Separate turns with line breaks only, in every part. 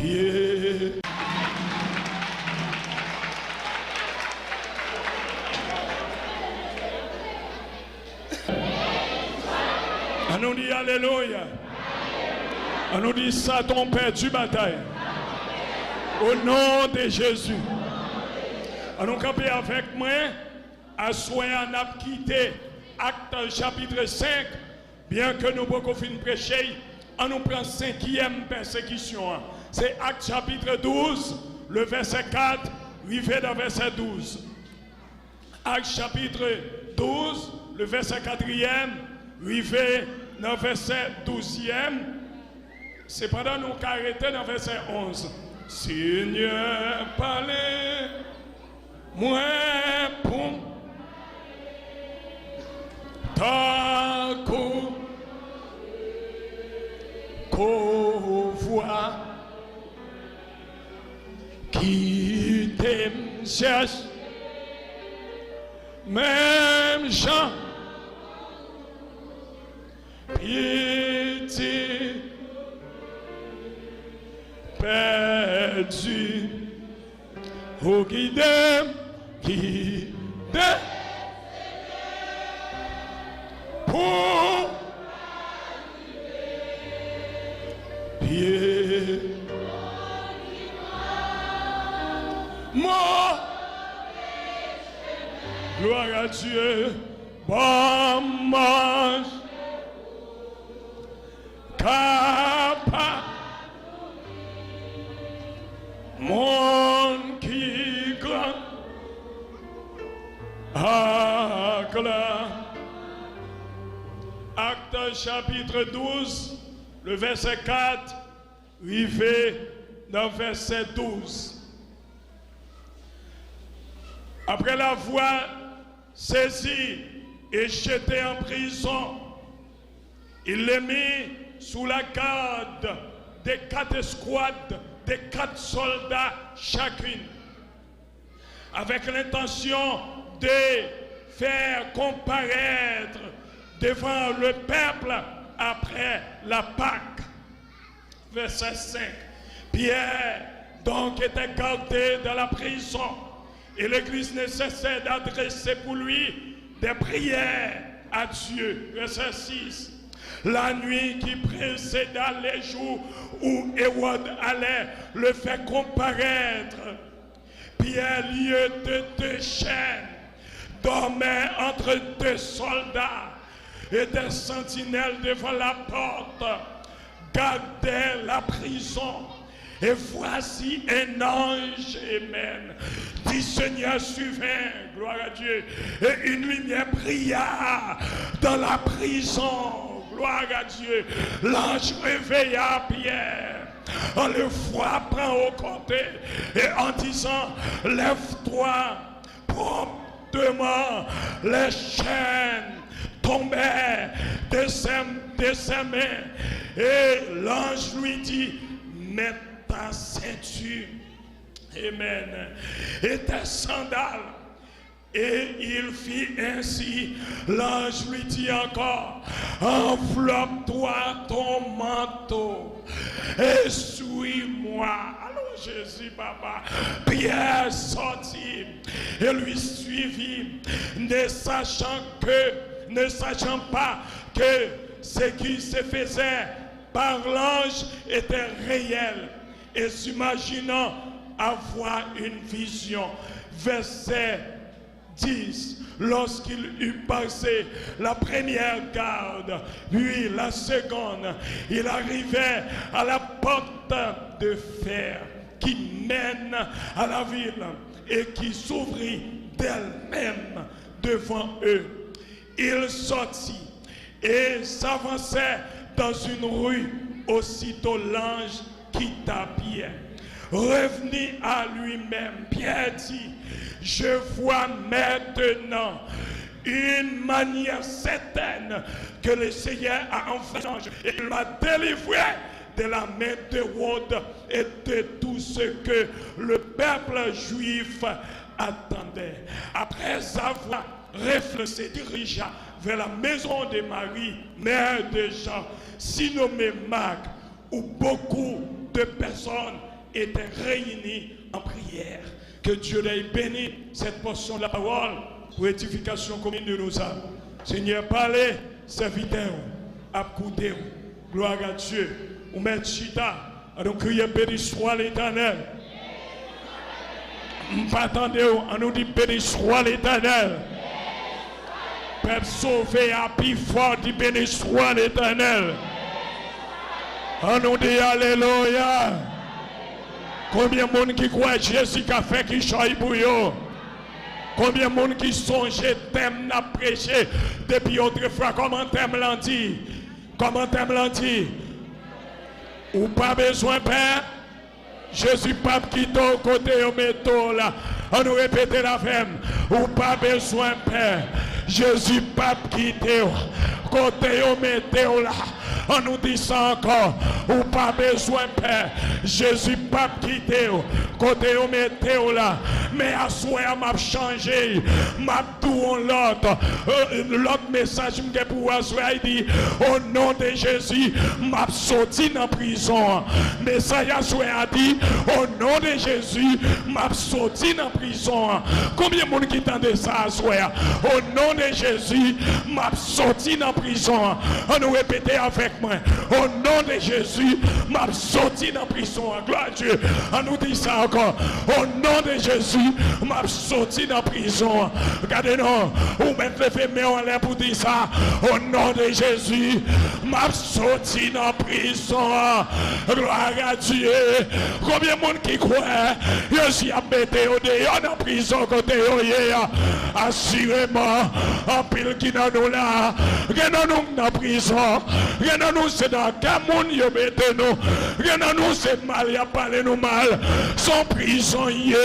pieds. On nous dit Alléluia. On nous dit Satan perdu bataille. Au nom de Jésus. On nous camper avec moi. À soin on a quitté Acte chapitre 5. Bien que nous beaucoup fin prêcher, on nous prend 5e persécution. C'est Acte chapitre 12, le verset 4, arrivé dans verset 12. Acte chapitre 12, le verset 4e, arrivé dans verset 12e. C'est pendant nous qu'arrêter dans verset 11. Seigneur, parlez, moi pour ta qu'on voit qui t'aime cherche, même Jean, pitié, perdu, au guide, pour pied, mort, gloire à Dieu, bon mange, capable, monde qui grand, Acte chapitre 12, le verset 4, arrivé dans verset 12. Après l'avoir saisi et jeté en prison, il l'a mis sous la garde des 4 escouades, des 4 soldats chacune, avec l'intention de faire comparaître devant le peuple après la Pâque. Verset 5. Pierre donc était gardé dans la prison et l'Église ne cessait d'adresser pour lui des prières à Dieu. Verset 6. La nuit qui précéda les jours où Hérode allait le faire comparaître, Pierre, lieu de 2 chaînes, dormait entre 2 soldats et des sentinelles devant la porte gardaient la prison. Et voici un ange, amen, dit Seigneur suivant, gloire à Dieu, et une lumière brilla dans la prison, gloire à Dieu. L'ange réveilla Pierre en le frappant au côté et en disant, lève-toi. Promptement les chaînes tombaient de ses mains et l'ange lui dit, mets ta ceinture, amen, et tes sandales. Et il fit ainsi. L'ange lui dit encore, enveloppe-toi ton manteau et suis-moi. Allons Jésus, papa. Pierre sortit et lui suivit, ne sachant pas que ce qui se faisait par l'ange était réel, et s'imaginant avoir une vision. Verset 10. Lorsqu'il eut passé la première garde, puis la seconde, il arrivait à la porte de fer qui mène à la ville et qui s'ouvrit d'elle-même devant eux. Il sortit et s'avançait dans une rue. Aussitôt l'ange quitta Pierre. Revenu à lui-même, Pierre dit, je vois maintenant une manière certaine que le Seigneur a envoyé l'ange et il m'a délivré de la main d'Hérode et de tout ce que le peuple juif attendait. Après avoir réfléchi, se dirigea vers la maison de Marie, mère de Jean, surnommée Marc, où beaucoup de personnes étaient réunis en prière. Que Dieu ait béni cette portion de la parole pour édification commune de nos âmes. Seigneur, parlez, serviteur, écoutez, gloire à Dieu. Ou met chita, nous crions béni soit l'Éternel. Nous attendez, on nous dit béni soit l'Éternel. Peuple sauvé à plus fort, dit béni soit l'Éternel. On nous dit alléluia. Combien de monde qui croit Jésus qui a fait qui choisit pour eux? Combien de monde qui songe thème n'a prêché depuis autrefois? Comment thème l'a dit? Comment thème l'a dit? Ou pas besoin père? Jésus pas quitté au côté au métaux là. On nous répète la femme. Ou pas besoin père? Jésus pas quitté au côté au métaux là. On nous dit ça encore, ou pas besoin père, Jésus pas quitté, côté au météo là, mais à soi m'a changé, m'a tout l'autre message que pour soi il dit, au nom de Jésus, m'a sorti dans prison, mais ça y a dit, au nom de Jésus, m'a sorti dans prison. Combien de monde qui tendait ça à soi? Au nom de Jésus, m'a sorti dans prison. On nous répète avec moi. Au nom de Jésus, m'a sorti dans prison. Gloire à Dieu. On nous dit ça encore. Au nom de Jésus, m'a sorti dans prison. Regardez-nous. Ou même lever mes en l'air pour dire ça. Au nom de Jésus, m'a sorti dans prison. Gloire à Dieu. Combien de monde qui croit? Je suis abattu au dehors dans prison côté hier. Assurément, en pile qui dans nous là. Regardez-nous dans prison. Regardez-nous c'est dans quel monde y mettez nous. Regardez-nous c'est mal, y a parlé nous mal. Son prisonnier.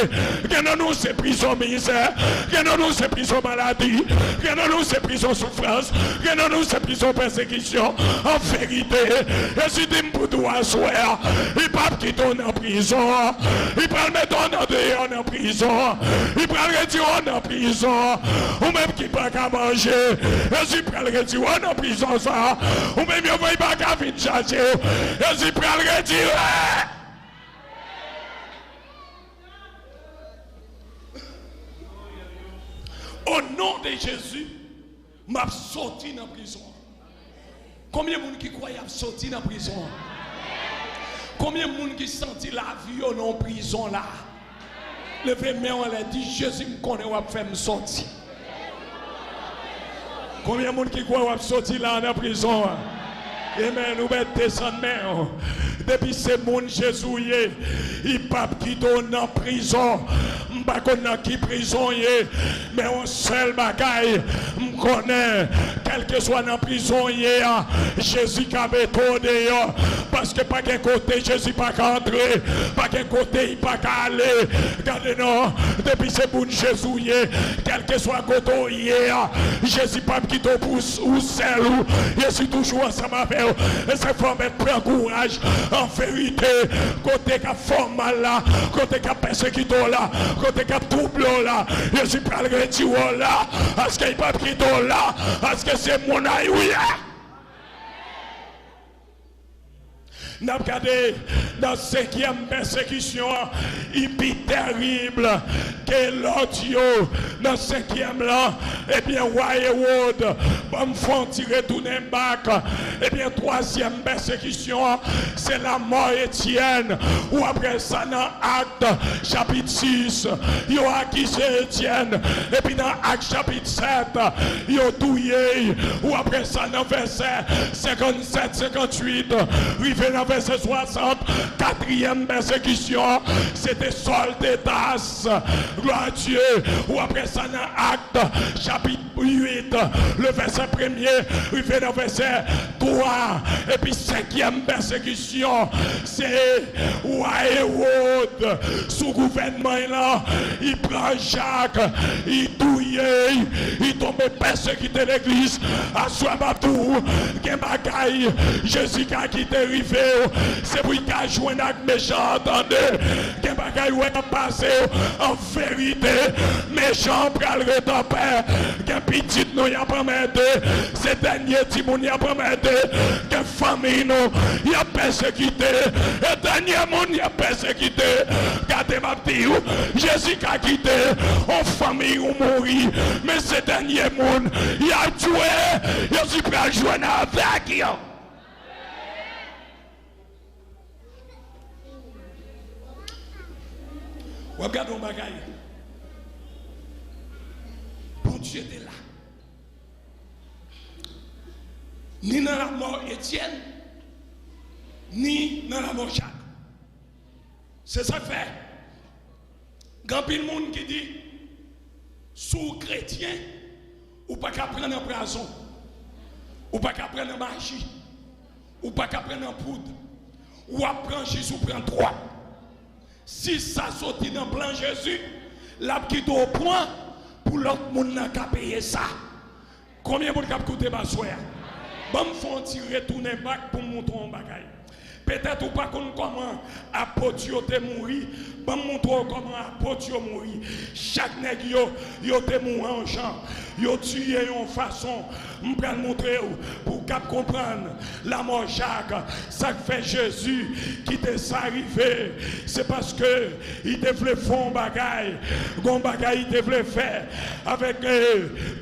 Regardez-nous c'est prison misère. Regardez-nous c'est prison maladie. Regardez-nous c'est prison souffrance. Regardez-nous c'est prison persécution. En vérité, je suis dit pour toi soir. Il pas qui tourne en prison. Il prend le mettre en dehors en prison. Il prend le retirer en prison. Ou même qui pas qu'à manger. Je suis prêt à le retirer en prison ça. Ou même il va pas qu'à venir chercher. Je suis prêt à le retirer. Au nom de Jésus, m'a sorti dans la prison. Combien de monde qui croit à sortir dans la prison? Combien de monde qui sentit la vie en prison là? Levez-moi, on a dit Jésus me connaît, on va faire me sortir. Combien de monde qui croit à sortir là dans la prison? Amen, nous mettons descendre main. Depuis ce monde Jésus, il pas qui donne en prison. Je ne sais pas qui prison mais on seul bagaille. Je connais, quel que soit dans la prison, Jésus qui avait tout dehors. Parce que pas qu'un côté, Jésus pas qu'à entrer. Pas qu'un côté, il pas qu'à aller. Regardez-nous, depuis ce monde Jésus, quel que soit côté, Jésus pas qui te pousse ou seul. Je suis toujours ensemble avec eux. Et c'est faut mettre prendre courage. En vérité, côté qui a fait mal là, côté qui a persécuté là, côté qui a troublé là, je suis prêt à le retirer là, parce qu'il n'y a pas pris là, parce que c'est mon aïe. Nous avons regardé dans la 5e persécution, il est terrible que l'autre dans la 5e là, et bien, Waywood, me font tirer tout le bac. Et bien, 3e persécution, c'est la mort Étienne. Ou après ça, dans Acte chapitre 6, ils ont accusé Étienne. Et puis dans Acte chapitre 7, ils ont douillé. Ou après ça, dans verset 57-58, arrivé dans verset 60, 4e persécution, c'était Saul de Tarse. Gloire à Dieu. Ou après ça, dans Acte chapitre 8, le verset 1er, arrivé dans verset 3, et puis 5e persécution, c'est Waywood, sous gouvernement là, il prend Jacques, il douille, il tombe persécuté l'église, à soi tout, qu'un bagaille, Jésus qui a quitté arrivé, c'est pour qu'il a joué avec méchant, entendez, qu'un bagaille où est passé, en vérité, méchant pral retomber, qu'un petit nous y a pas mettre, ces derniers petits moun y a pas mettre, que famille nous y a persécuté, et dernier monde y a persécuté. Gardez ma petite, Jésus a quitté, en famille ou mourir, mais ces derniers monde y a tué, y a su pas jouer avec eux. Regarde mon bagaille. Bon Dieu était là. Ni dans la mort Étienne, ni dans la mort Jacques. C'est ça fait. Quand il y a des gens qui dit, sous chrétien, ou pas qu'à prendre en prison, ou pas qu'à prendre en magie, ou pas qu'à prendre en poudre, ou à prendre Jésus prend 3. Si ça sortit dans le plan Jésus, la quitte au point pour l'autre monde qui a payé ça. Combien de gens coûté ma soeur? Bon, me font tirer retourner bac pour montrer un bagage. Peut-être ou pas comment apôtre te mourir, bon montrer comment apôtre mourir. Chaque nèg yo te mourir en champ, yo tué en façon, me prendre montrer pour cap comprendre la mort Jacques, ça fait Jésus qui t'est arrivé, c'est parce que il te voulait faire un bagaille, gon bagaille il te voulait faire avec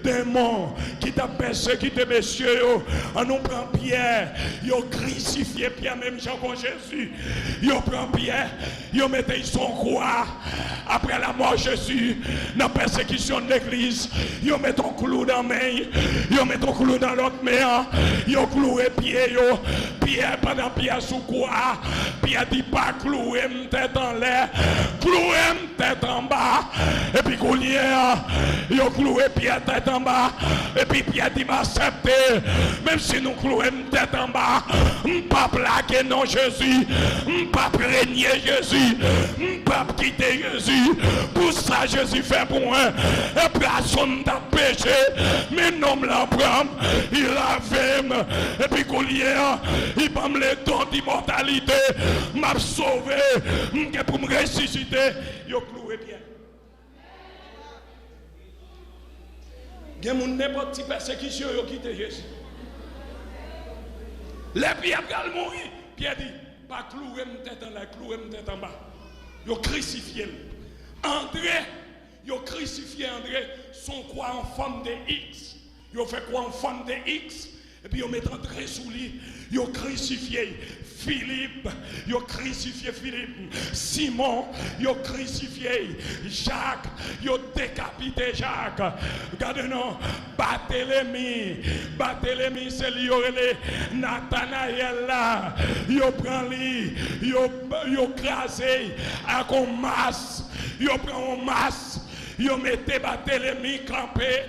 démons qui t'a persécuté messieurs, on nous prend Pierre, yo crucifié Pierre même Jean comme Jésus, yo prend Pierre, yo mettez son croix après la mort Jésus, dans la persécution de l'église, yo met ton clou dans la main, yo met ton clou dans l'autre main, yo cloué pied yo, Pierre pendant Pierre sous croix, Pierre dit pas cloué tête en l'air, cloué tête en bas, et puis Goliath, yo cloué Pierre tête en bas, et puis Pierre dit m'accepter, même si nous cloué tête en bas, m'pas plaquer non Jésus, m'pas régner Jésus, m'pas quitter Jésus, pour ça Jésus fait pour moi, et personne t'a péché, mais non l'emprunte, il a fait, et puis Goliath, il m'a me les dons d'immortalité, m'a sauvé, pour me ressusciter, il a cloué bien. Il y a n'importe quelle persécution qui a quitté Jésus. Les Pierre va mourir. Pierre dit, pas clouer ma tête en l'air, clouer ma tête en bas. Ils ont crucifié. André, ils ont crucifié André, son croix en forme de X. Ils ont fait quoi en forme de X? Et puis ils mettent André sous lui. Ils ont crucifié Philippe. Ils ont crucifié Philippe. Simon. Ils ont crucifié Jacques. Ils ont décapité Jacques. Regardez-nous. Barthélemy. Barthélemy, c'est lui, Nathanaël là. Ils ont pris lui. Ils ont crasé avec une masse. Ils ont pris une masse. Ils ont mis Barthélemy campé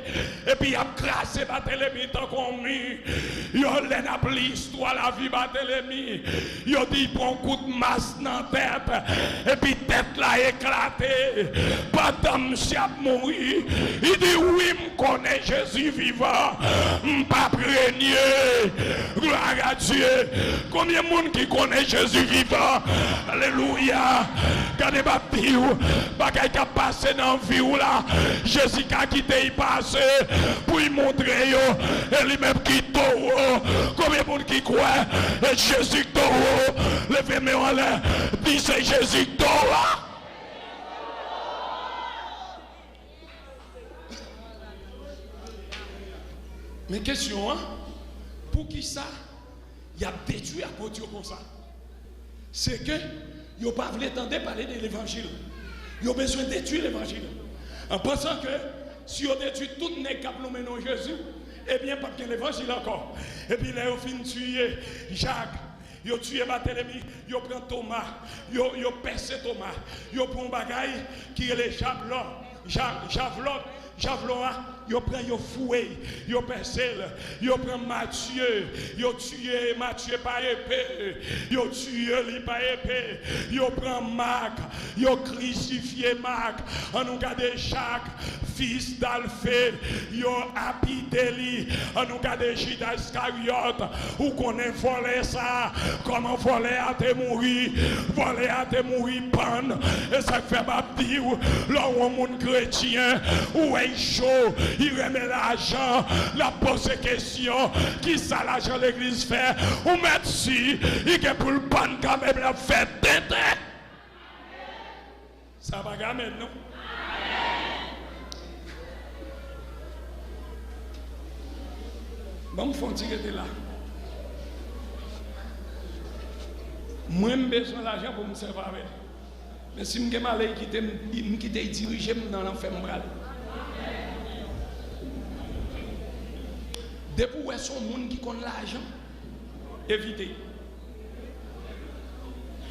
et puis ils ont crassé Barthélemy tant qu'on mis. Ils ont appelé l'histoire la vie Barthélemy. Ils ont dit prend un coup de masse dans la tête et puis tête là éclatée. Pendant monsieur a mouru, il dit oui, je connais Jésus vivant. Je ne pas régner. Gloire à Dieu. Combien de monde qui connaît Jésus vivant? Alléluia. Regardez ma vie, bagaille qui a passé dans la vie. Là, Jésus a quitté, il passe pour lui montrer, et lui-même qui tombe. Combien de monde qui croit, et Jésus tombe, levez-moi en l'air, dis c'est Jésus tombe. Mais question, hein? Pour qui ça? Il y a détruit à côté comme ça. C'est que, il n'a pas voulu entendre parler de l'évangile. Il a besoin de détruire l'évangile. En pensant que si on détruit tout le nègre qui a plombé dans Jésus, eh bien, pas bien l'évangile encore. Et puis là, ils ont tué Jacques, ils ont tué Barthélemy, ils ont pris Thomas, ils ont percé Thomas, ils ont pris un bagaille qui est le javelot. Javelot, ils ont pris un fouet, ils ont percé, ils ont pris Matthieu, ils ont tué Matthieu par épée, ils ont tué lui par épée, ils ont pris Marc, ils ont crucifié Marc, on nous garde Jacques, fils d'Alphée, ils ont habité lui, on nous garde Judas Iscariote, où qu'on a volé ça, comment voler à te mourir, voler à te mourir panne, et ça fait ma dire, là où on monde chrétien, où est chaud, il remet l'argent, la pose question, qui ça l'argent l'église fait, ou merci, il est pour le pan quand même la fête d'intérêt. Ça va gamer, non? Bon, il faut tirer de là. Moi, j'ai besoin d'argent pour me servir avec. Mais si je suis malade, je quitte diriger dans l'enfer. Depuis où est ce monde qui connaît l'argent, évitez.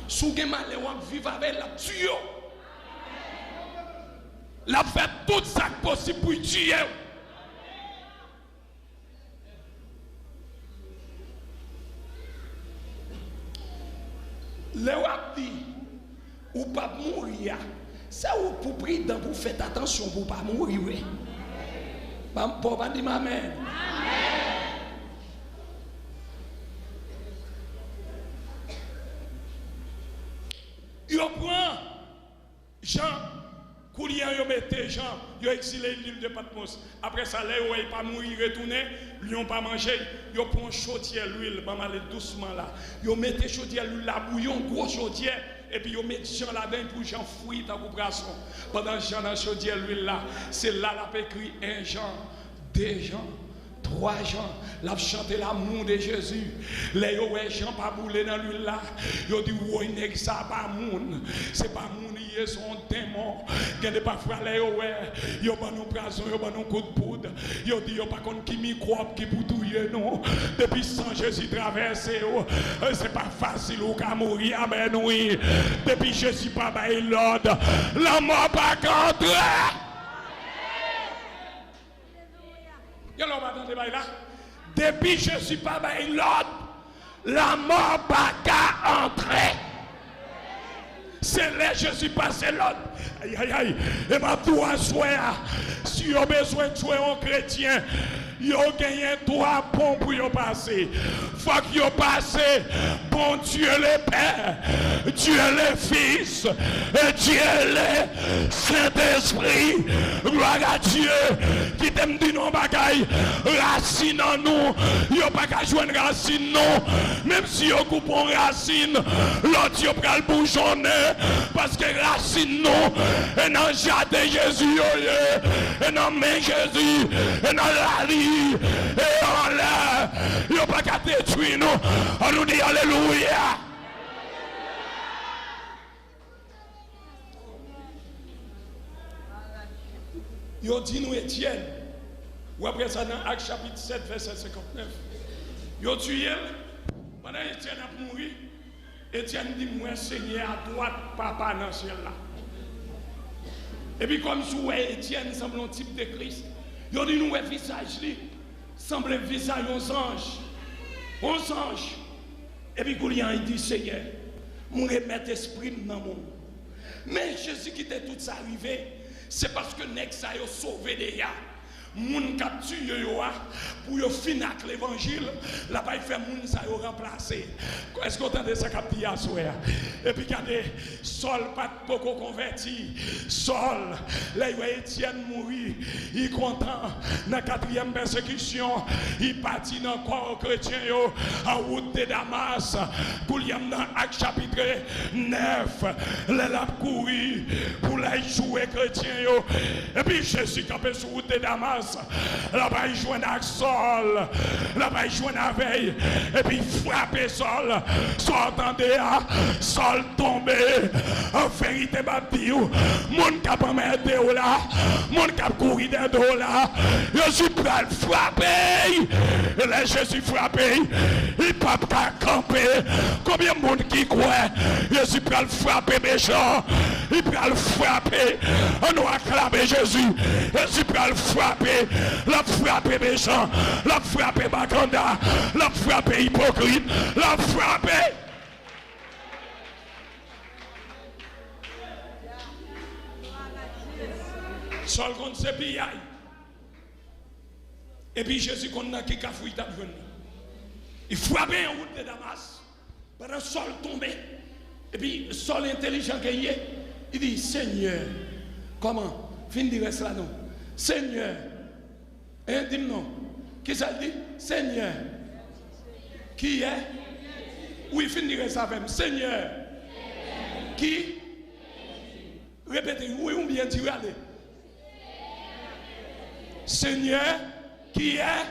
Si vous êtes malade, vous vivez avec la tuer. La fait tout ça possible pour tuer. Le wap dit, ou pas mourir, ça ou pour prier dans vous faites attention pour pas mourir. Pour pas dire amen. Yo prend Jean, Koulian yo mette Jean, yo exilé l'île de Patmos. Après ça, là, il pas mourir, retourner, ils n'ont pas mangé. Yo prend chaudière l'huile, maman aller doucement là. Yo mette chaudière l'huile, la bouillon, gros chaudière. Et puis, ils mettent Jean là-dedans pour Jean fouiller dans le poisson. Pendant Jean dans chaudière l'huile là, c'est là qu'il a écrit 1 Jean, 2 Jean, 3 Jean. L'a chanté l'amour de Jésus. Les Jean pas boulé dans l'huile là. Ils dit ouais nèg ça pas moun. C'est pas moun ils sont démons. Gade parfois les yo pas nous poisson, yo pas nous coup de poudre. Yo dit yo pas contre qui microbe qui boutouiller non. Depuis sans Jésus traverser c'est pas facile ou qu'à mourir mais oui. Depuis Jésus pas bail l'ordre, la mort pas contre. Yo l'on va attendre bail là. Depuis je ne suis pas bail l'ordre, la mort pas qu'à entrer. C'est là je suis passé l'autre. Aïe aïe aïe. Et ma toi soir, si vous avez besoin de tuer un chrétien, vous avez droit bon pour y passer. Faut que vous passez. Bon Dieu le Père, Dieu le Fils, et Dieu le Saint-Esprit. Gloire à Dieu qui t'aime dit non bagaille. Racine en nous. Vous pas qu'à jouer une racine non. Même si vous coupez une racine, l'autre vous prend le bouchonner. Parce que racine non. Et dans le jardin Jésus, et dans le main Jésus, et dans la vie. Et en l'air, il n'y a pas qu'à détruire nous. On nous dit Alléluia. Il dit nous Étienne. Ou après ça dans Actes chapitre 7, verset 59. Il tué. Pendant Étienne a mouru. Étienne dit moi Seigneur à droite, papa dans le ciel là. Et puis comme si Étienne semble un type de Christ. Il dit nous un visage lui semble un visage aux anges. Aux anges. Et puis Goulian il dit Seigneur, mon remettre esprit dans mon. Mais Jésus qui était tout ça arrivé, c'est parce que Nexa a sauvé des gars. Moun capture yo pour yo finir avec l'évangile, là bas il fait moun ça yo remplacer. Est-ce qu'on entend ça cap dit à soir? Et puis regardez, Saul pas beaucoup converti. Saul, là Étienne mourir, il content dans 4e persécution, il partit dans corps chrétien yo en route de Damas. Gouliam dans Actes chapitre 9, là l'a couru pour la jouer chrétien yo. Et puis Jésus campé sur route de Damas. Là-bas, il joue avec Saul. Là-bas, il joue avec. Et puis, il frappe Saul. Saul entendait, Saul tombé. En vérité, mon cap en merde là. Mon cap courir de là. Je suis prêt à frapper. Et là, je suis frappé. Il ne peut pas camper. Combien de monde qui croit? Je suis prêt à frapper méchant. Il peut le frapper. On doit acclamer Jésus. Je suis prêt à le frapper. La frapper méchant, la frapper bacanda, la frapper hypocrite, la frapper. Sol contre ses pillailles. Et puis Jésus qu'on a qui cafouille ta jeune. Il frappait en route de Damas. Pendant Sol tombé. Et puis Sol intelligent qu'il est, il dit Seigneur, comment? Fin dire cela non. Seigneur, Et dis-moi non. Qui ça dit? Seigneur. Qui est? Oui, finirez ça avec Seigneur. Qui? Répétez, oui ou bien dire, allez. Seigneur, qui est?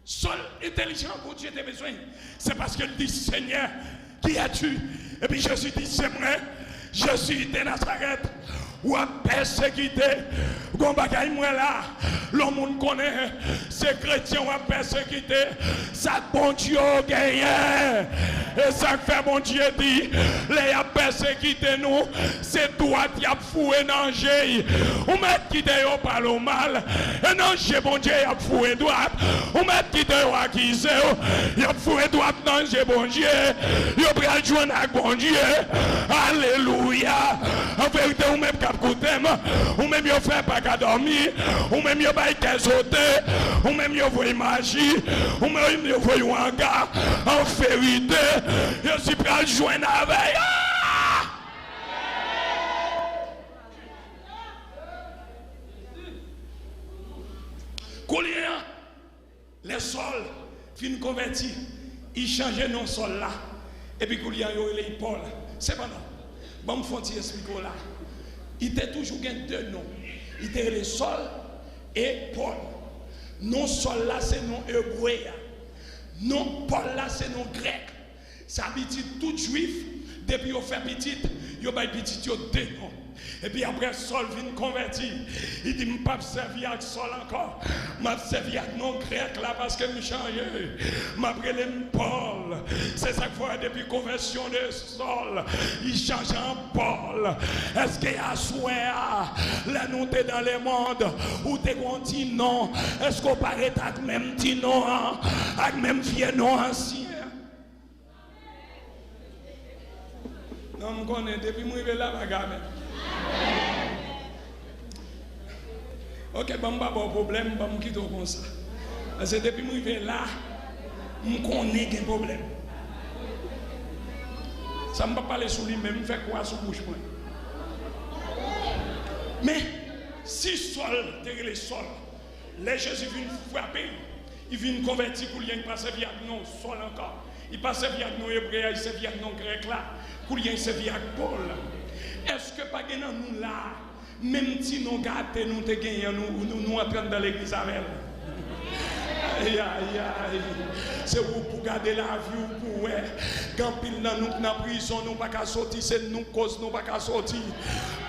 Seul intelligent pour Dieu tes besoins. C'est parce qu'il dit Seigneur, qui es-tu? Et puis Jésus dit c'est moi, je suis de Nazareth. Ou à persécuter, gon bagay moi là, le monde connaît, ces chrétiens ou à persécuter, ça bon Dieu gagné. Et ça fait bon Dieu dit, les a persécuté nous, c'est toi qui a foué danger. Ou met qui te par le mal, et non, j'ai bon Dieu a foué droite. Ou met qui te accusé, il a foué droite danger bon Dieu. Il a pris joindre avec bon Dieu. Alléluia. En vérité, ou même ou même yo fait pas qu'à dormir, ou même yo bail qu'à sauter, ou même yo voit magie, ou même yo voit un gars en vérité, je suis prêt à joindre avec. Coulien, les sols fin convertis, ils changeaient non sol là, et puis Coulien yo les Paul. C'est pas non. Bon, me faut expliquer là. Il était toujours deux noms. Il était le Saul et Paul. Non Saul là c'est non hébreu. Non Paul là c'est non grec. Ça veut dire tout juif depuis au fait petit, yo bay petit yo deux noms. Et puis après Saul vient convertir. Il dit je pas servir avec Saul encore. M'a servi avec non grec là parce que me changer. M'a prélé Paul. C'est ça que depuis conversion de Saul, il change en Paul. Est-ce qu'il y a souhait là nous t'es dans le monde où t'es dit non? Est-ce qu'on paraît avec même petit non, avec même vieux non ancien? Non, je connais depuis moi je là bagarre. Ok, bon, pas de problème, bon, je quitte comme ça. Parce que depuis que je suis là, je connais des problèmes. Ça ne va pas parler sur lui-même, je fais quoi sur bouche. Mais si Saul, les Saul, les Jésus viennent frapper, ils viennent convertir pour lui, ils passent via nous, Saul encore. Ils passent via nous hébreux, ils passent via nous grecs là, pour lui, ils passent via Paul. Est-ce que pas gagnant nous là, même si nous gâtés, nous te gagnons, nous entrons dans l'église avec elle. Aïe, aïe, aïe. C'est pour garder la vie ou pour ouais. Quand pile dans nous dans prison, nous pas qu'à sortir, c'est nous cause nous pas qu'à sortir.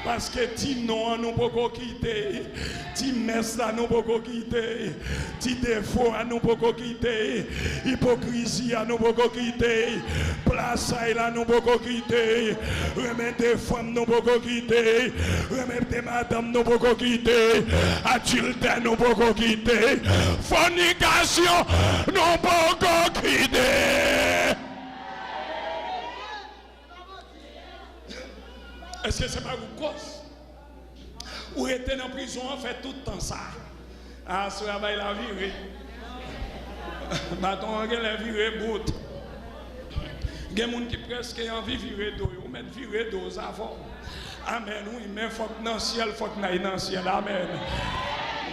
Parce que ti non nous pas quitter, ti messe là nous pas quitter, ti défaut nous pas quitter, hypocrisie nous pas quitter, place là nous pas quitter, remettre des femmes nous pas quitter, remettre des madames nous pas quitter, adultère nous pas quitter, fornication nous pas quitter. Est-ce que ce n'est pas une cause? Ou était en prison, on fait tout le temps ça. Ah, ce travail la virée. Bâton, on la virée bout. Il y a des gens qui presque ont envie de virer d'eau. Ou mettre virer d'eau avant. Amen. Oui, mais il faut que dans le ciel, il faut que dans le ciel. Amen.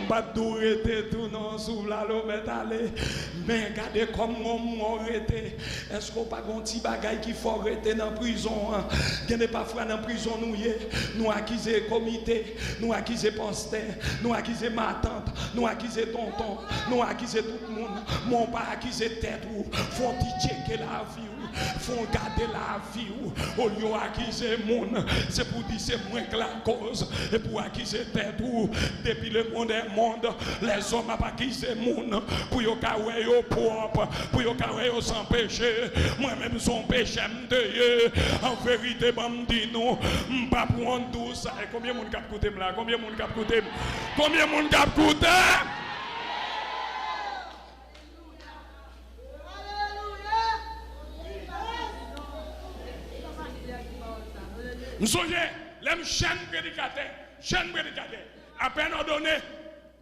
Pas d'oreiller tout non sous la lomette aller mais regardez comme on arrêté est-ce qu'on pas un petit bagaille qui faut arrêter dans prison il n'y a pas frère dans prison nous accuser comité nous accuser pasteur nous accuser ma tante nous accuser tonton nous accuser tout le monde mon pas accuser tête ou faut checker la vie faut garder la vie au lieu d'accuser monde c'est pour dire c'est moins que la cause et pour accuser tête ou depuis le monde les hommes n'ont pas accusé monde pour yo kawe yo propre pour yo kawe yo sans péché moi-même son péché m'deye en vérité me dit non m'pas prendre tout ça et combien monde cap coûter là combien monde cap coûter me songe les chaîne prédicateur à peine ordonné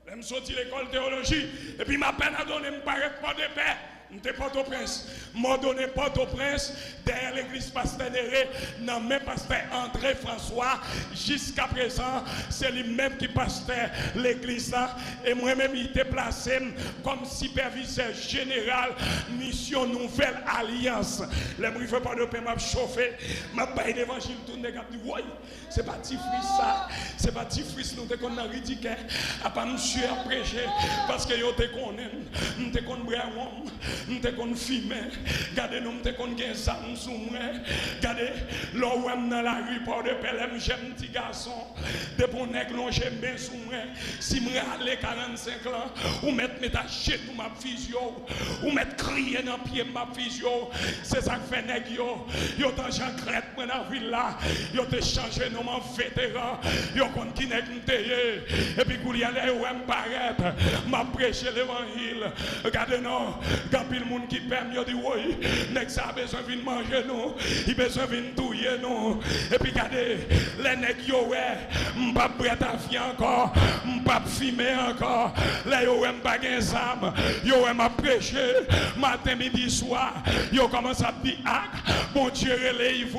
je me sorti l'école de théologie et puis ma peine à donner me paraît pas de paix M'te Port-au-Prince. M'a donné Port-au-Prince derrière l'église Pasteur Néré, dans même Pasteur André François. Jusqu'à présent, c'est lui-même qui pasteur l'église là. Et moi-même, il était placé comme superviseur général, mission Nouvelle Alliance. Les bruits ne pas de paix, m'a chauffé, m'a pas l'évangile, tout le monde dit, oui, c'est pas petit fils ça, c'est pas petit fils, nous te qu'on a ridicule, à pas monsieur à prêcher, parce que yo te connaît, nous te connaît bravement, nous te connaît filmer, regardez nous te connaît gain ça nous sous moi, regardez, là où dans la rue, par de paix, j'aime petit garçon, de bon nègre, j'aime bien sous moi, si moi aller 45 ans, ou mettre mes tâches pour ma physio, ou mettre crier dans pied ma physio, c'est ça que fait nèg yo t'en Jean Crête dans la ville là, yo te changé nom en vétéran, yo kon qui nèg m'teye, et puis kou li aller ou m'paraître, m'a prêcher l'évangile. Regardez non, quand pile monde qui pème yo dit oui, nèg ça a besoin de manger nous, il besoin de touyer nous. Et puis regardez, les nèg yo ouais, m'pas prêt à vie encore, m'pas fumer encore. Là yo ouais m'pas gen zam, yo ouais m'a prêcher matin midi soir. Yo commence à dire ah, bon Dieu relève,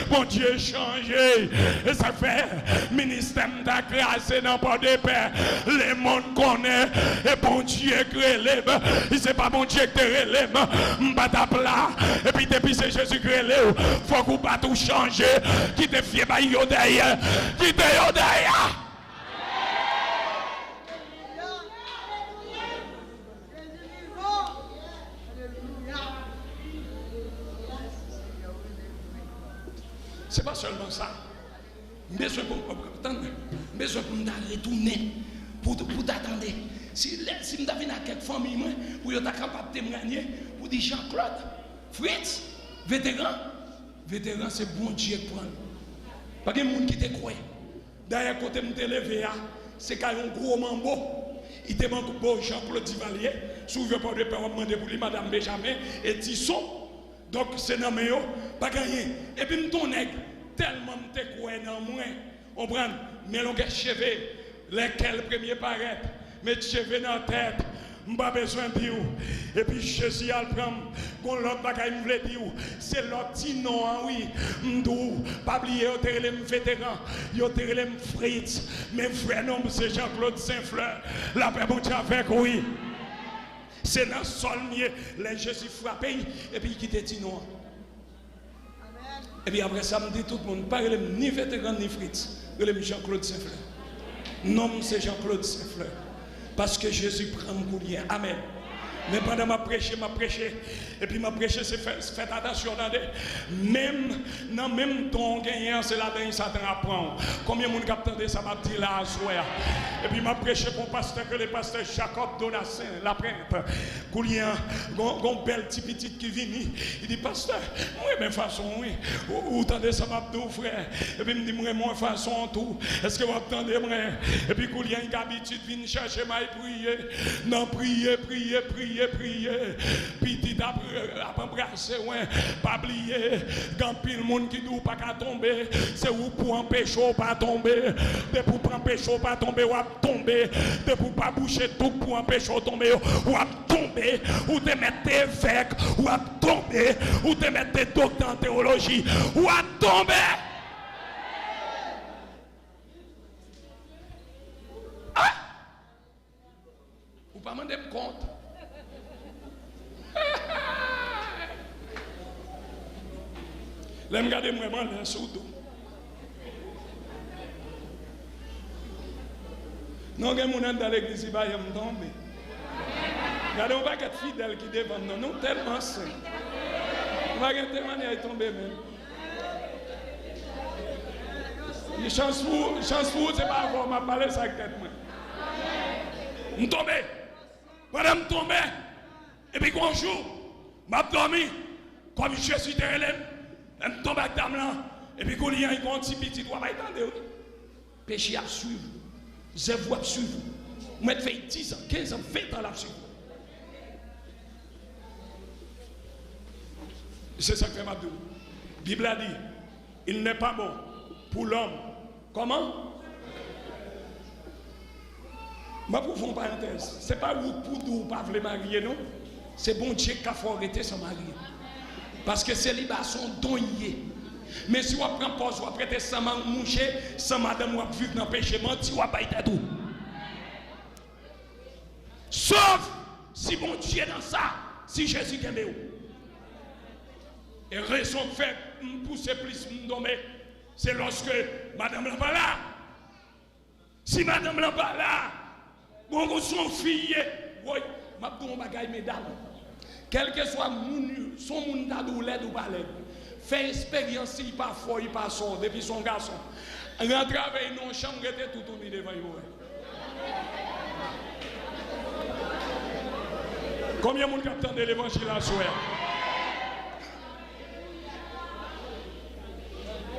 bon Dieu changé. Et ça fait ministère m'a crasé dans port de paix. Les mondes connaissent et bon Dieu relève. Il c'est pas bon Dieu qui te relève. M'pas ta plat. Et puis depuis c'est Jésus qui relève. Faut qu'on pas tout changer. Qui te fie ba yo derrière. Qui te yo derrière. C'est pas seulement ça. Besoin pour me retourner, pour t'attendre. Si je suis à quelques familles, pour être capable de témoigner, pour dire Jean-Claude, Fritz, vétéran, c'est bon Dieu qui prend. Pas de monde qui te croit. D'ailleurs, quand je me suis levé, c'est qu'il y a un gros mambo. Il te manque beau Jean-Claude Duvalier, souvent pas de père, demandé pour lui, Madame Benjamin, et Tisson. Donc, c'est dans mes pas gagné. Et puis, ton nègre, tellement te crois dans moi, on prend, mais l'on a cheveux, lesquels premiers paraître, mais cheveux dans la tête, pas besoin de dire. Et puis, Jésus a le prendre, quand l'autre bagaille me veut dire, c'est l'autre petit nom, oui, m'dou, pas oublier, yo te relève vétéran, yo te relève Fritz, mais vrai nom, c'est Jean-Claude Saint-Fleur, la paix bon Dieu avec, oui. C'est dans le sol, les Jésus frappé, et puis il quitte non. Et puis après ça, me dit tout le monde, pas ni vétéran ni Fritz, relève Jean-Claude Saint-Fleur. Non, c'est Jean-Claude Saint-Fleur. Parce que Jésus prend mon lien. Amen. Mais pendant ma prêcher, et puis ma prêcher, c'est fait attention, même dans même ton gagnant, c'est là-dedans, ça apprend. Combien de monde capte ça m'a dit là, soir. Et puis m'a prêché pour pasteur, que le pasteur Jacob Donatien, la prêtre, Coulien, un bel petit petit qui vient, il dit, pasteur, moi, même façon, oui, ou attendez ça m'a dit, frère, et puis il me dit, moi, mon façon, tout, est-ce que vous attendez, moi, et puis Coulien, il a l'habitude, vient chercher, m'a prier, non, prier, petit après embrasser, ouais, pas oublier, quand pile le monde qui nous pas qu'à tomber, c'est où pour empêcher pas tomber, de pour empêcher pas tomber, ou à tomber, de pour pas boucher tout pour empêcher tomber, ou à tomber, ou te mettre évêque, ou à tomber, ou te mettre docteur en théologie, ou à tomber. Ah! Ou pas demander compte. Là, regardez vraiment là sous dos. Non, il y a des gens dans l'église qui me tomber. Regardez, on va être fidèle qui devant nous. Non, tellement saint. On va être tellement tomber même. Chance pour, c'est pas avoir ma parler ça avec tête. Je tombe. Madame tombe. Et puis un jour, je dormi. Comme je suis terre, je tombe avec dame là. Et puis quand il y a un petit petit, on va attendre. Péché à suivre. Je vous à suivre. Vous m'avez fait 10 ans, 15 ans, 20 ans à suivre. C'est ça que fait ma douce. La Bible a dit, il n'est pas bon pour l'homme. Comment? Je vais vous faire une parenthèse. Ce n'est pas pour vous pas vous marier, non?
c'est bon Dieu qui a fait arrêter son mari. Parce que célibat son don y est. Mais si on prend pause, on prête sans moucher, sans madame, on vivre dans le péché, menti, on va pas tout. Sauf si bon Dieu dans ça, si Jésus aime vous. Et raison fait pousser plus m'dommer, c'est lorsque madame n'est pas là. Si madame n'est pas là, bon son fille, oui, m'a donné un bagage mesdames. Quel que soit son monde d'adoulette ou pas l'aide. Fait expérience, il pas fort, il pas sort depuis son garçon. Rentre avec nous en chambre, il était tout tourné devant vous. Combien de monde captant de l'évangile à soi?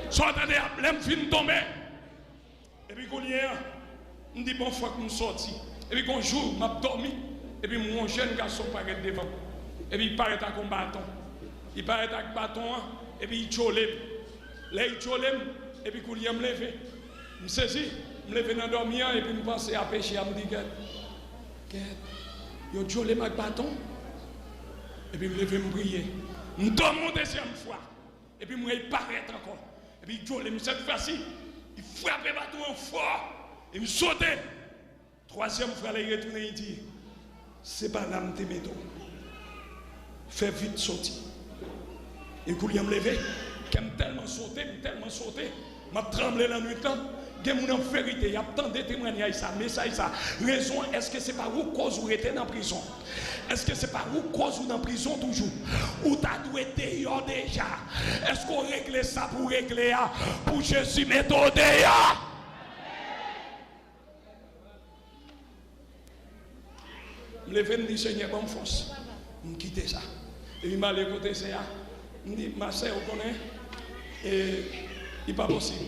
Soit attendez, l'aime fin tomber. Et puis, quand on dit bon, faut que je sorte. Et puis, un jour, je dormi. Et puis, mon jeune garçon paraît devant. Et puis, il paraît avec un bâton. Il paraît avec un bâton. Et puis, il chole. Là, il chole. Et puis, quand il me lève, je me saisis. Je me lève dans dormir. Et puis, je pense à pécher. Je me dis, il chole avec bâton. Et puis, je me lève, je prier. Je dors mon deuxième fois. Et puis, il paraît encore. Et puis, il chole. Cette fois-ci, il frappe le bâton fort. Et il saute. Troisième fois, il retourne et il dit, c'est pas l'âme de métaux. Fais vite sortir. Et quand il me levé, qui m'a tellement sauté, m'a tremblé la nuit. Il y a une vérité, il y a tant de témoignages, ça, message, ça. Raison, est-ce que c'est pas vous cause vous êtes dans la prison? Est-ce que c'est pas vous cause vous dans la prison toujours? Ou t'as dû être dehors déjà? Est-ce qu'on règle ça pour régler, pour Jésus mettre dehors? Je me dis, Seigneur, bonne force. Je quitte ça. Et il m'a allé côté ça. Je me dis, ma soeur, vous connaissez? Et il n'est pas possible.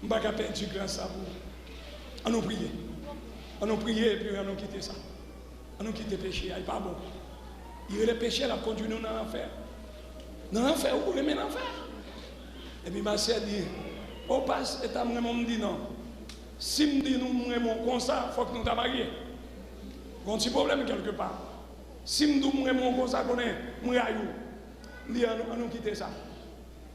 Je ne vais pas perdre du grâce à vous. On nous prie. On nous prie et puis on nous quitte ça. On nous quitte le péché. Il n'est pas bon. Il y a le péché, il a conduit nous dans l'enfer. Dans l'enfer, vous voulez mettre l'enfer? Et puis ma soeur dit, au passe, et ta maman me dit non. Si me dit nous sommes comme ça, il faut que nous t'as marié. Il y a un petit problème quelque part. Si nous sommes comme ça, nous allons quitter ça.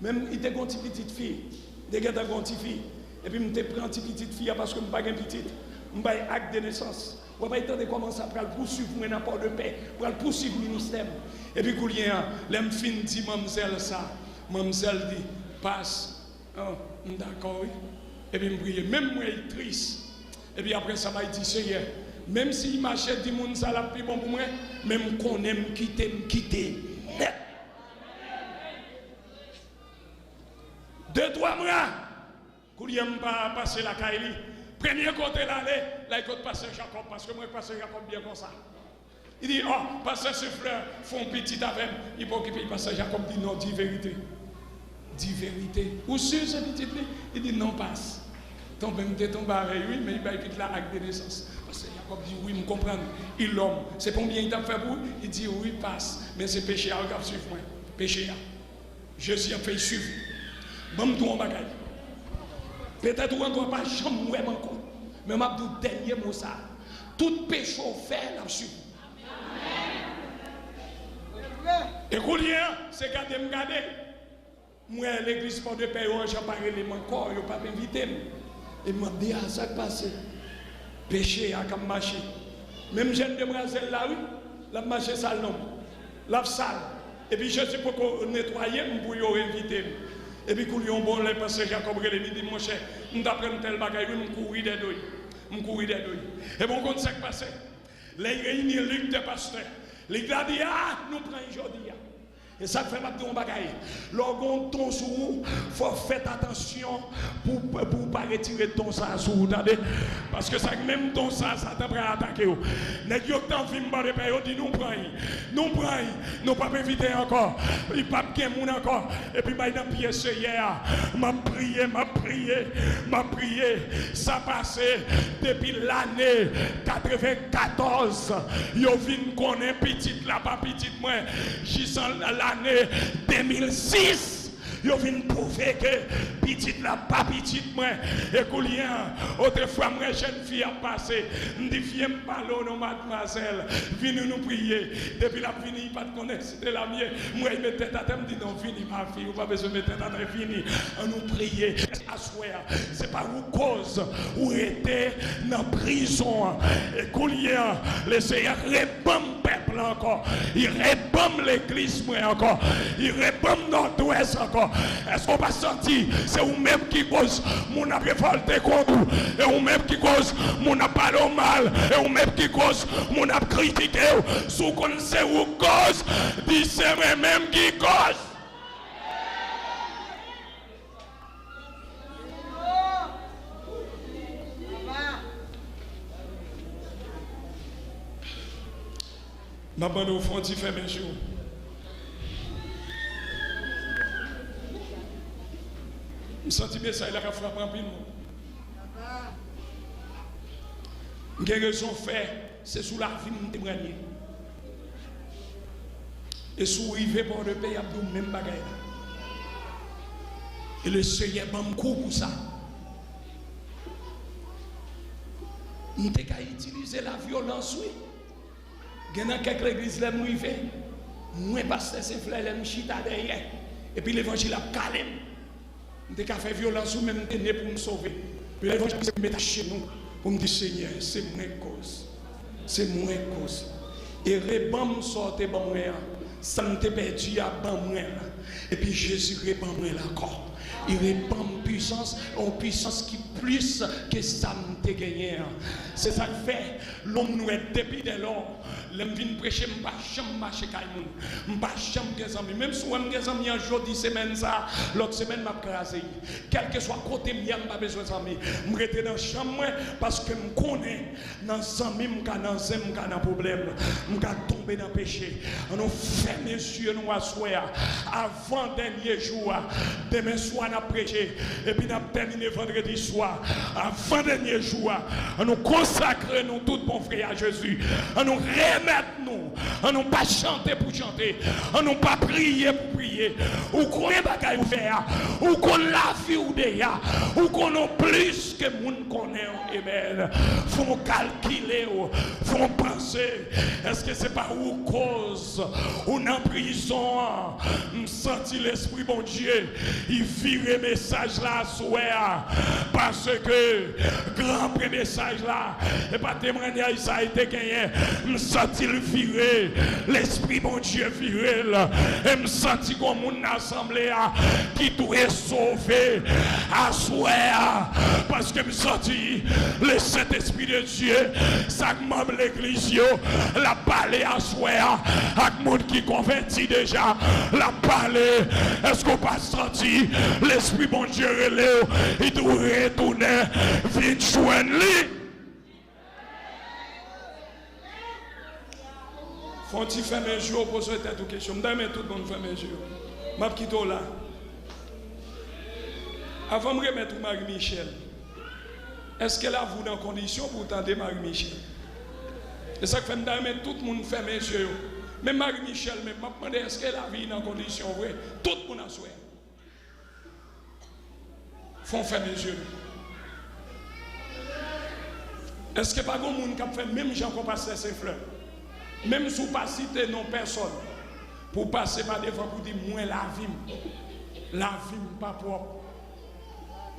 Même il était une petite fille, il était une petite fille. Et puis je prends une petite fille parce que je n'ai pas une petite. Je n'ai pas un acte de naissance. Je n'ai pas commencer à poursuivre n'importe de paix, pour poursuivre le ministère. Et puis, quand il y a un fin dit, mademoiselle, ça, mademoiselle dit, passe. Oh, d'accord, oui. Et puis, je prie. Même moi, je suis triste. Et puis après, ça m'a dit, Seigneur, même si je m'achète du monde, ça l'a plus bon pour moi, même qu'on aime quitter, me quitter. Net. 2-3 mois, quand il n'y a pas passé la Kaili, premier côté là, il côté passer Jacob, parce que moi, passer Jacob bien comme ça. Il dit, oh, passer ce frère, font petit avec, il peut occuper, passer Jacob dit non, dis vérité. Dis vérité. Ou sur ce petit lit, il dit non, passe. Ton même ton barré, oui, mais il va éviter la acte de naissance. Parce que Jacob dit oui, me comprendre. Il l'homme. C'est combien il t'a fait pour? Il dit oui, passe. Mais c'est péché à suivre moi. Péché à. Jésus a fait suivre. Bon, tout en bagaille. Peut-être ou encore pas jamais encore. Mais m'a dit dernier mot ça. Tout péché fait la suivre. Et combien c'est garder me garder. Moi l'église pour de paix, j'ai parlé les encore, il pas m'inviter. Et m'a dit à ça passé. Péché à comme marcher. Même jeune demoiselle là oui, la marché sale non. La sale. Et puis je suis pour nettoyer pour y inviter. Et puis, quand ils ont bon, les pasteurs Jacob, il dit, mon cher, nous apprenons tel bagaille, nous courir des douilles. Nous courir des douilles. Et bon, quand ça passe, les réunis, les des pasteurs, les gars disent, ah, nous prenons aujourd'hui. Et ça fait maintenant un bagaille. Lorsqu'on tombe sur vous, il faut faire attention pour ne pas retirer ton sang sur vous. Parce que ça, même ton sang, ça t'a attaqué. Les gens qui ont fait de paix, ils disent nous prenons. Nous prenons. Nous ne pouvons pas éviter encore. Il n'y a pas de monde encore. Et puis, il y a une pièce hier. M'a prié. Ça passé depuis l'année 94. Ils viennent connaître petite là-bas, petite moi. J'y sens l'année 2006,
Yo vinn prouver que petite la pas petite moi et qu'on lien autrefois moi jeune fille a passé me dit viens me parler non mademoiselle viens nous prier depuis la fini pas de connaître c'était la mienne moi il me tête à tête me dit non fini ma fille ou pas besoin de tête à tête fini on nous prier à c'est pas une cause où était dans prison et qu'on lien le Seigneur répand peuple encore il répand l'église moi encore il répand nord-ouest encore. Est-ce qu'on va sentir c'est vous-même qui cause mon a révolté contre vous et vous-même qui cause mon a parlé mal et vous-même qui cause mon a critiqué sous qu'on sait où cause dit c'est moi-même qui cause. Ma bande au fond d'y faire mes jours. Je sens bien ça, il a frappé en pile. J'ai raison de faire, c'est sous la vie de témoigner. Et sous arrivé pour le pays, il y a le même bagage. Et le Seigneur m'a coup pour ça. Nous avons utilisé la violence, oui. Il y a quelques églises qui sont arrivées. Moi, pasteur, c'est frère, je suis derrière. Et puis l'évangile a calé. Nous avons fait violence ou même tenir pour nous sauver. Puis l'évangile s'est mis chez nous pour me dire Seigneur, c'est moi cause. C'est moi cause. Et rébam sortait bon moi. Ça me perdu à bon moi. Et puis Jésus répand moi encore. Il répand puissance, en puissance qui plus que ça me gagné. C'est ça que fait l'homme nous est depuis de l'or. L'homme vient prêcher, je ne vais pas jamais marcher avec lui. Je ne vais pas jamais des amis. Même si je suis des amis aujourd'hui, semaine ça, l'autre semaine, je vais craser. Quel que soit côté, je n'ai pas besoin d'amis. Je reste dans la chambre parce que je connais dans les amis, je suis dans un problème. Je suis tombé dans le péché. On fait mes yeux, nous asseoir avant dernier jour. Demain soir, on a prêché. Et puis, on a terminé vendredi soir. Avant dernier jour, on nous consacre nous tout bon frère à Jésus. On nous remettre-nous. On nous pas chanter pour chanter. On nous pas prier pour prier. Ou qu'on ait bagaille ou faire. Ou qu'on la vie ou déjà. Ou qu'on a plus que moun connaît. Amen. Faut calculer. Faut penser. Est-ce que c'est pas ou cause ou en prison? Me senti l'esprit bon Dieu. Il vire message là à souhait. Parce que grand message là. Et pas témoignage ça a été gagné. Me senti le virer. L'esprit bon Dieu virer. Et me senti comme mon assemblée qui doit sauver à souhait. Parce que me senti le Saint-Esprit de Dieu. Ça membre l'église la parler à souhait. Avec monde qui convertit déjà. La parler. Est-ce qu'on pas senti l'esprit bon Dieu relève. Il doit retourner. Viens joindre lui. Faut-il faire mes jours pour se faire toute question? Je vais tout le monde faire mes jours. Je vais quitter là. Avant de me remettre Marie-Michel, est-ce qu'elle a vous dans condition pour tenter Marie-Michel? C'est ça que fait que tout le monde fait mes yeux. Même Marie-Michel, je me demande est-ce qu'elle a vu dans condition vraie? Tout le monde a souhaité. Faut faire mes yeux. Est-ce que pas grand monde qui a fait même Jean qu'on passe ses fleurs? Même si vous ne pas citer non personne, pour passer par devant pour dire moi la vie pas propre.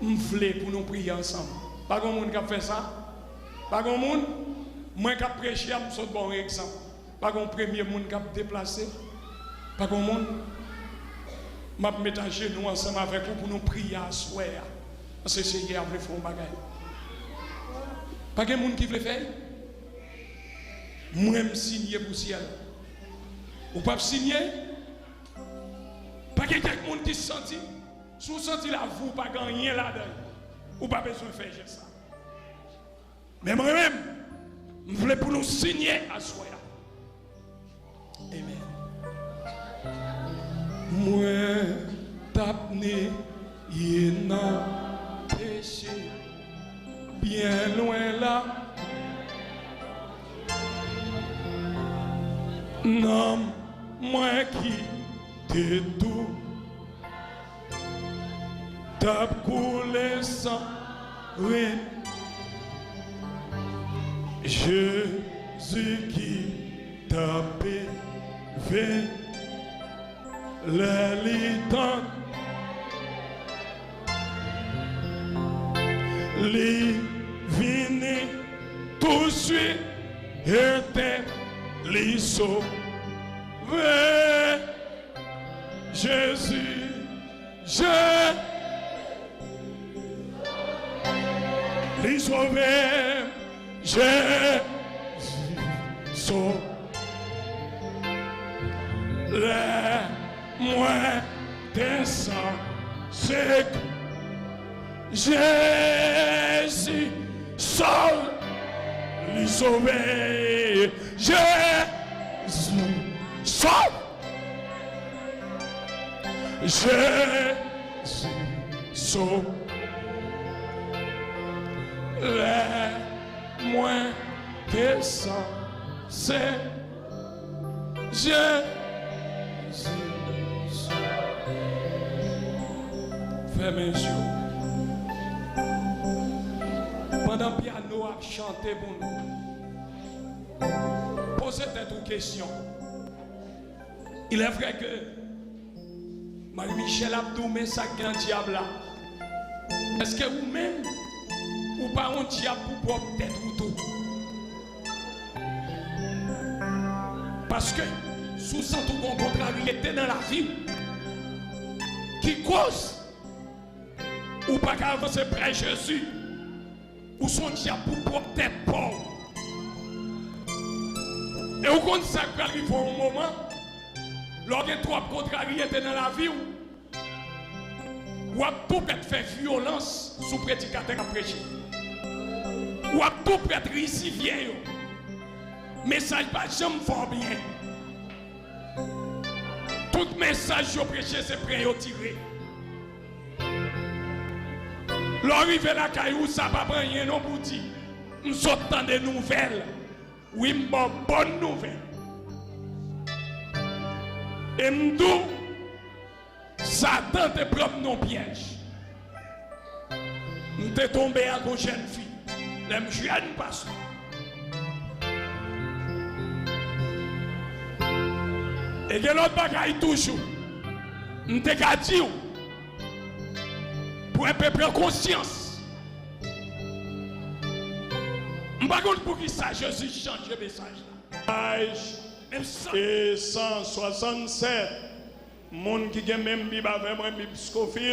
Je voulais pour nous prier ensemble. Pas grand monde qui a fait ça? Pas grand monde? Moi qui a prêché, je suis un bon exemple. Pas grand premier monde qui a déplacé? Pas grand monde? Je vais mettre à genoux ensemble avec vous pour nous prier à soi. Parce que c'est hier après faire un bagage. Pas grand monde qui veut faire? Moi, je signer pour le ciel. Ou pas signer? Pas quelqu'un qui se senti. Si vous sentez la vous, pas rien là-dedans. Ou pas besoin de faire ça. Mais moi-même, je voulais pour nous signer à soi. Amen. Moi, t'apné, il n'a péché. Bien loin là. Non, moi qui t'ai tout. T'as coulé sang, oui. Jésus qui t'a pévé les litans, les vini tout de suite était les sauvés. Jésus, les sauver, Jésus sauve les moins des sangs, c'est que Jésus sauve, les sauver, Jésus sauve, Jésus sauve. Les moins que ça, c'est Jésus. Fermez les yeux. Pendant que le piano a chanté pour nous, posez-vous une question. Il est vrai que Marie-Michel Abdou met sa grand diable là. Est-ce que vous-même, ou pas un diable pour propre tête ou tout? Parce que sous ça tout bon contrariété dans la vie qui cause ou pas qu'à avancer près Jésus ou son diable pour propre tête pauvre. Et vous comprenez ça qui arrive au moment lors de trois contrariétés dans la vie ou à tout peut faire violence sous prédicateur à prêcher. Ou à tout peut être ici vieil. Message pas jamais fort bien. Tout message que prêché c'est prêt à tirer. L'arrivée à la caillou ça pas rien non pour dire. Nous sortons des nouvelles. Oui, bonne nouvelle. Et nous, Satan te prend nos pièges. Nous te tombé à une jeune fille. Les jeunes passent. Et que l'autre bagaille toujours. Nous te dit pour un peu prendre conscience. Je ne sais pas pour qui ça Jésus change le message là. Et 167, monde qui a même Bible avec moi, Bible Scofield.